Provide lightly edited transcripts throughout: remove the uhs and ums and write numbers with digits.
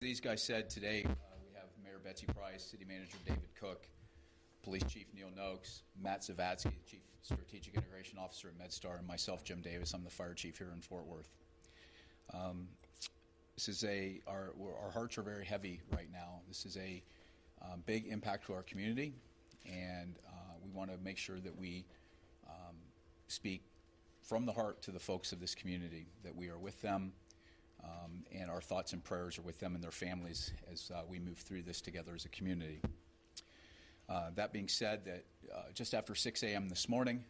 These guys said today, we have Mayor Betsy Price, City Manager David Cook, Police Chief Neil Noakes, Matt Zavatsky, Chief Strategic Integration Officer at MedStar, and myself, Jim Davis. I'm the Fire Chief here in Fort Worth. This is our hearts are very heavy right now. This is a big impact to our community, and we want to make sure that we speak from the heart to the folks of this community, that we are with them. And our thoughts and prayers are with them and their families as we move through this together as a community. That being said, that just after 6 a.m. this morning,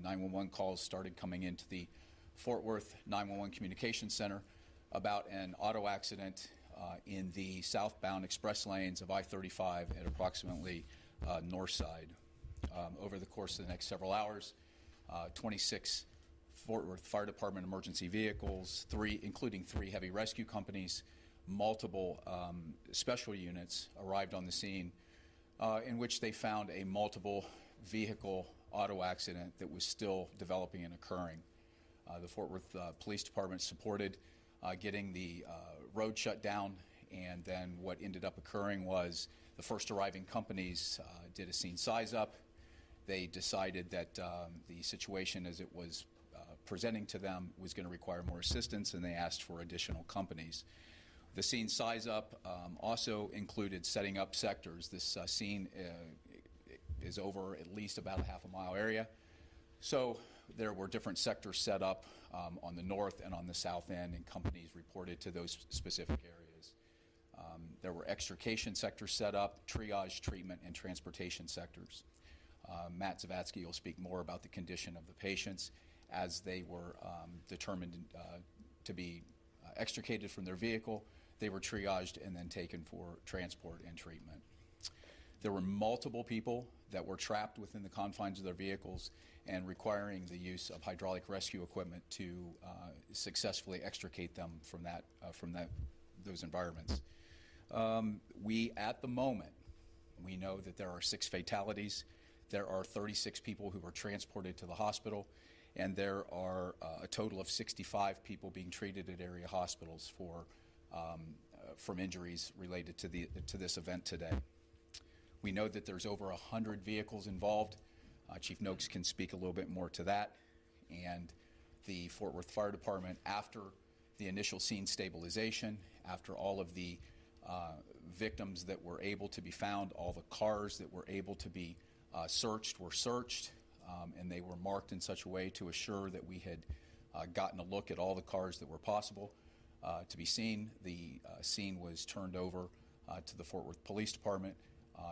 911 calls started coming into the Fort Worth 911 Communications Center about an auto accident in the southbound express lanes of I-35 at approximately north side. Over the course of the next several hours, 26 Fort Worth Fire Department emergency vehicles, including three heavy rescue companies, multiple special units arrived on the scene in which they found a multiple vehicle auto accident that was still developing and occurring. The Fort Worth Police Department supported getting the road shut down, and then what ended up occurring was the first arriving companies did a scene size up. They decided that the situation as it was presenting to them was going to require more assistance, and they asked for additional companies. The scene size up also included setting up sectors. This scene is over at least about a half-a-mile area. So there were different sectors set up on the north and on the south end, and companies reported to those specific areas. There were extrication sectors set up, triage, treatment, and transportation sectors. Matt Zavatsky will speak more about the condition of the patients as they were determined to be extricated from their vehicle. They were triaged and then taken for transport and treatment. There were multiple people that were trapped within the confines of their vehicles and requiring the use of hydraulic rescue equipment to successfully extricate them from those environments. At the moment, we know that there are 6 fatalities. There are 36 people who were transported to the hospital, and there are a total of 65 people being treated at area hospitals from injuries related to this event today. We know that there's over 100 vehicles involved. Chief Noakes can speak a little bit more to that. And the Fort Worth Fire Department, after the initial scene stabilization, after all of the victims that were able to be found, all the cars that were able to be searched were searched, and they were marked in such a way to assure that we had gotten a look at all the cars that were possible to be seen. The scene was turned over to the Fort Worth Police Department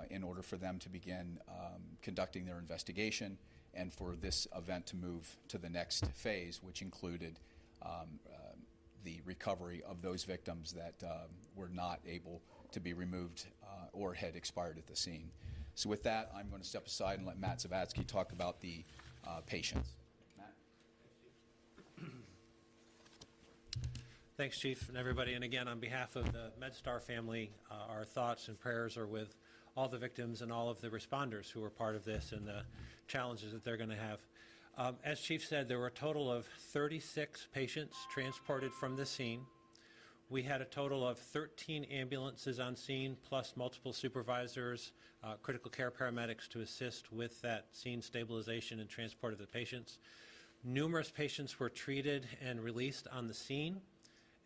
in order for them to begin conducting their investigation and for this event to move to the next phase, which included the recovery of those victims that were not able to be removed or had expired at the scene. So with that, I'm going to step aside and let Matt Zavatsky talk about the patients. Matt? Thanks, Chief, and everybody. And again, on behalf of the MedStar family, our thoughts and prayers are with all the victims and all of the responders who were part of this and the challenges that they're going to have. As Chief said, there were a total of 36 patients transported from the scene. We had a total of 13 ambulances on scene, plus multiple supervisors, critical care paramedics to assist with that scene stabilization and transport of the patients. Numerous patients were treated and released on the scene.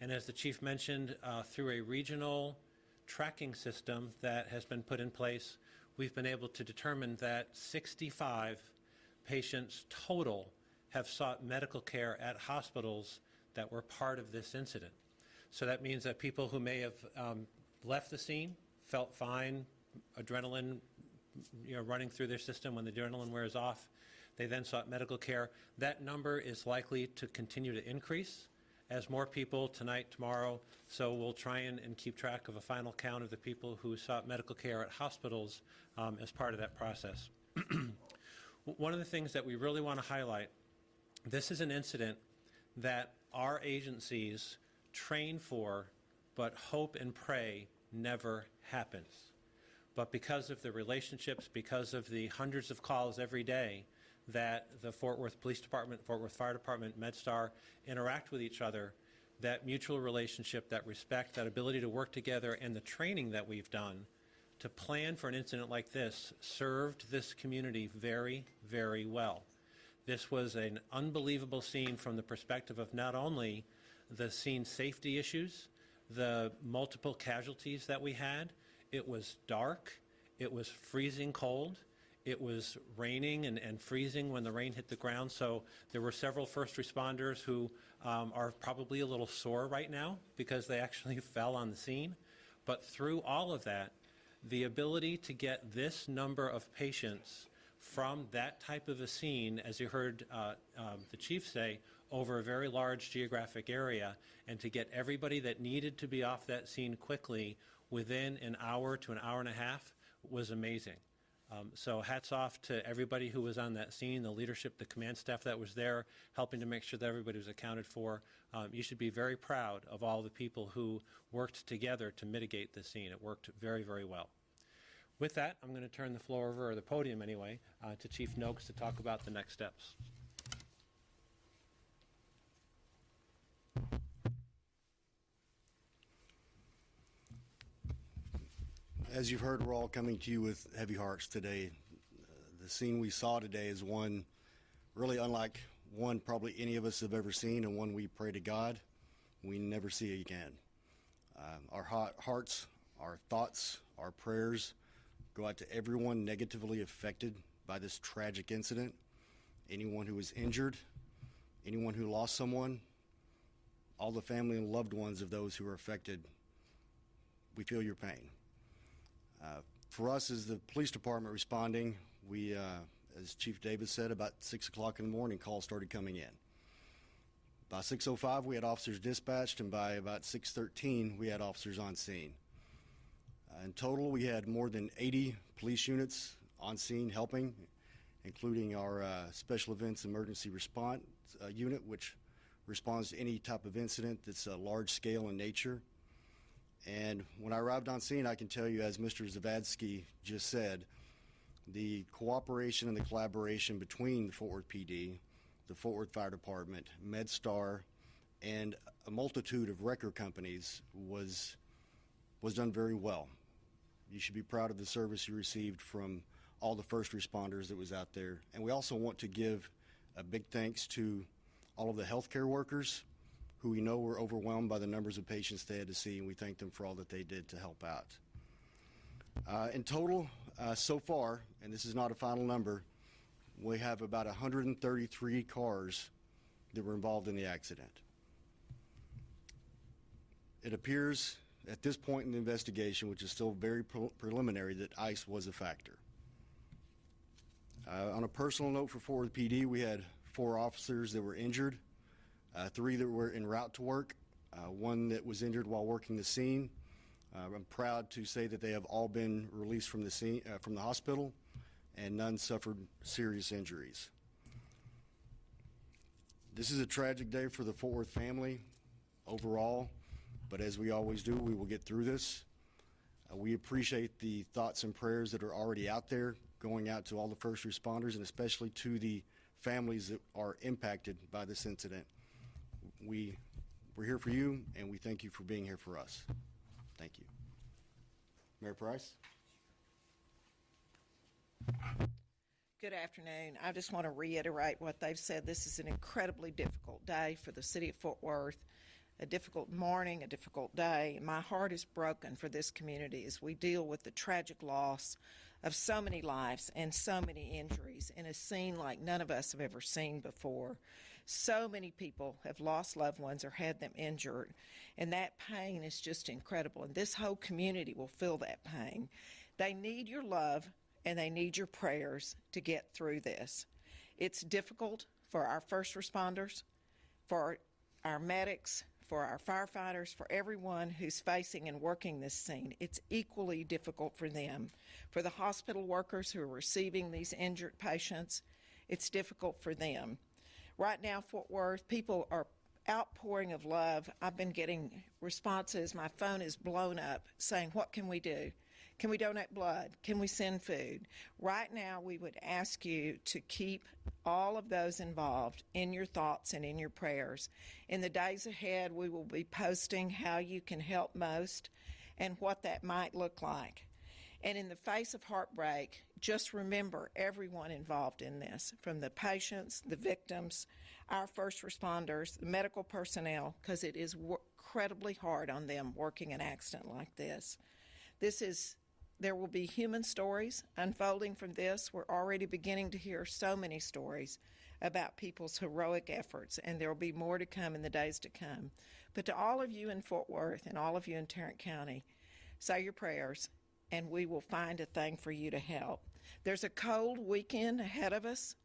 And as the Chief mentioned, through a regional tracking system that has been put in place, we've been able to determine that 65 patients total have sought medical care at hospitals that were part of this incident. So that means that people who may have left the scene, felt fine, adrenaline running through their system, when the adrenaline wears off, they then sought medical care. That number is likely to continue to increase as more people tonight, tomorrow. So we'll try and keep track of a final count of the people who sought medical care at hospitals as part of that process. One of the things that we really want to highlight, this is an incident that our agencies train for, but hope and pray never happens. But because of the relationships, because of the hundreds of calls every day that the Fort Worth Police Department, Fort Worth Fire Department, MedStar interact with each other, that mutual relationship, that respect, that ability to work together, and the training that we've done to plan for an incident like this served this community very, very well. This was an unbelievable scene from the perspective of not only the scene safety issues, the multiple casualties that we had. It was dark, it was freezing cold, it was raining and freezing when the rain hit the ground, so there were several first responders who are probably a little sore right now because they actually fell on the scene. But through all of that, the ability to get this number of patients from that type of a scene, as you heard the chief say, over a very large geographic area, and to get everybody that needed to be off that scene quickly within an hour to an hour and a half was amazing. So hats off to everybody who was on that scene, the leadership, the command staff that was there, helping to make sure that everybody was accounted for. You should be very proud of all the people who worked together to mitigate the scene. It worked very, very well. With that, I'm going to turn the floor over, or the podium anyway, to Chief Noakes to talk about the next steps. As you've heard, we're all coming to you with heavy hearts today. The scene we saw today is one really unlike one probably any of us have ever seen, and one we pray to God we never see again. Our hearts, our thoughts, our prayers go out to everyone negatively affected by this tragic incident, anyone who was injured, anyone who lost someone, all the family and loved ones of those who were affected. We feel your pain. For us, as the police department responding, we, as Chief Davis said, about 6 o'clock in the morning, calls started coming in. By 6:05, we had officers dispatched, and by about 6:13, we had officers on scene. In total, we had more than 80 police units on scene helping, including our Special Events Emergency Response Unit, which responds to any type of incident that's large scale in nature. And when I arrived on scene, I can tell you, as Mr. Zavadsky just said, the cooperation and the collaboration between the Fort Worth PD, the Fort Worth Fire Department, MedStar, and a multitude of wrecker companies was done very well. You should be proud of the service you received from all the first responders that was out there. And we also want to give a big thanks to all of the healthcare workers who we know were overwhelmed by the numbers of patients they had to see, and we thank them for all that they did to help out. In total, so far, and this is not a final number, we have about 133 cars that were involved in the accident. It appears at this point in the investigation, which is still very preliminary, that ICE was a factor. On a personal note for Fort Worth PD, we had 4 officers that were injured. 3 that were en route to work, 1 that was injured while working the scene. I'm proud to say that they have all been released from the scene, from the hospital, and none suffered serious injuries. This is a tragic day for the Fort Worth family overall, but as we always do, we will get through this. We appreciate the thoughts and prayers that are already out there, going out to all the first responders, and especially to the families that are impacted by this incident. We're here for you, and we thank you for being here for us. Thank you. Mayor Price? Good afternoon. I just want to reiterate what they've said. This is an incredibly difficult day for the city of Fort Worth, a difficult morning, a difficult day. And my heart is broken for this community as we deal with the tragic loss of so many lives and so many injuries in a scene like none of us have ever seen before. So many people have lost loved ones or had them injured, and that pain is just incredible. And this whole community will feel that pain. They need your love and they need your prayers to get through this. It's difficult for our first responders, for our medics, for our firefighters, for everyone who's facing and working this scene. It's equally difficult for them. For the hospital workers who are receiving these injured patients, it's difficult for them. Right now, Fort Worth, people are outpouring of love. I've been getting responses. My phone is blown up saying, what can we do? Can we donate blood? Can we send food? Right now, we would ask you to keep all of those involved in your thoughts and in your prayers. In the days ahead, we will be posting how you can help most and what that might look like. And in the face of heartbreak, just remember everyone involved in this, from the patients, the victims, our first responders, the medical personnel, because it is incredibly hard on them working an accident like this. There will be human stories unfolding from this. We're already beginning to hear so many stories about people's heroic efforts, and there will be more to come in the days to come. But to all of you in Fort Worth and all of you in Tarrant County, say your prayers, and we will find a thing for you to help. There's a cold weekend ahead of us,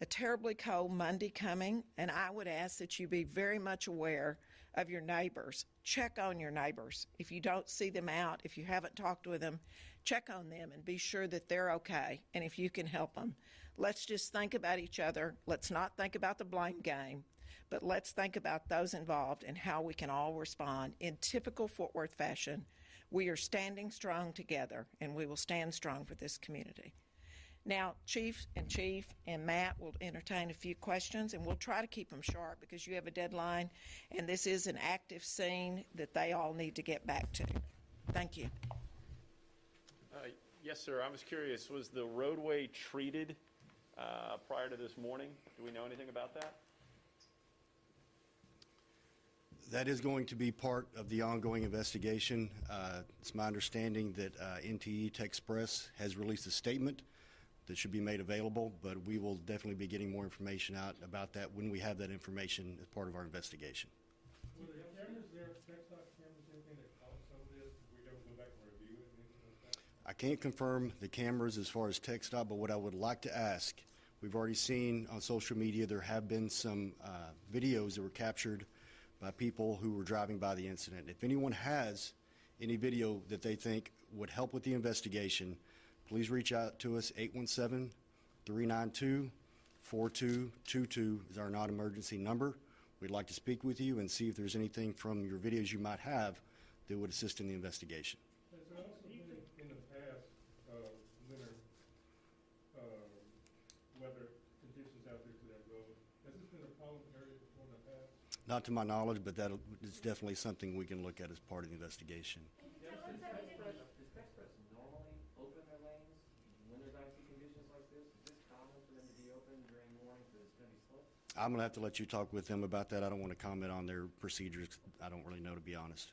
a terribly cold Monday coming, and I would ask that you be very much aware of your neighbors. Check on your neighbors. If you don't see them out, if you haven't talked with them, check on them and be sure that they're okay, and if you can help them. Let's just think about each other. Let's not think about the blame game, but let's think about those involved and how we can all respond in typical Fort Worth fashion. We are standing strong together, and we will stand strong for this community. Now, Chief and Matt will entertain a few questions, and we'll try to keep them sharp because you have a deadline, and this is an active scene that they all need to get back to. Thank you. Yes, sir. I was curious, was the roadway treated prior to this morning? Do we know anything about that? That is going to be part of the ongoing investigation. It's my understanding that NTE Tech Express has released a statement that should be made available, but we will definitely be getting more information out about that when we have that information as part of our investigation. Will the cameras there, TechStop cameras, anything that caused some of this, if we ever go back and review it, anything like that? I can't confirm the cameras as far as TechStop, but what I would like to ask, we've already seen on social media there have been some videos that were captured by people who were driving by the incident. If anyone has any video that they think would help with the investigation, please reach out to us. 817-392-4222 is our non-emergency number. We'd like to speak with you and see if there's anything from your videos you might have that would assist in the investigation. Has there also been in the past winter weather conditions out there to that road? Has this been a problem area before in the past? Not to my knowledge, but that is definitely something we can look at as part of the investigation. Does Express normally open their lanes when there's icy conditions like this? Is this common for them to be open during morning because it's going to be slow? I'm going to have to let you talk with them about that. I don't want to comment on their procedures. I don't really know, to be honest.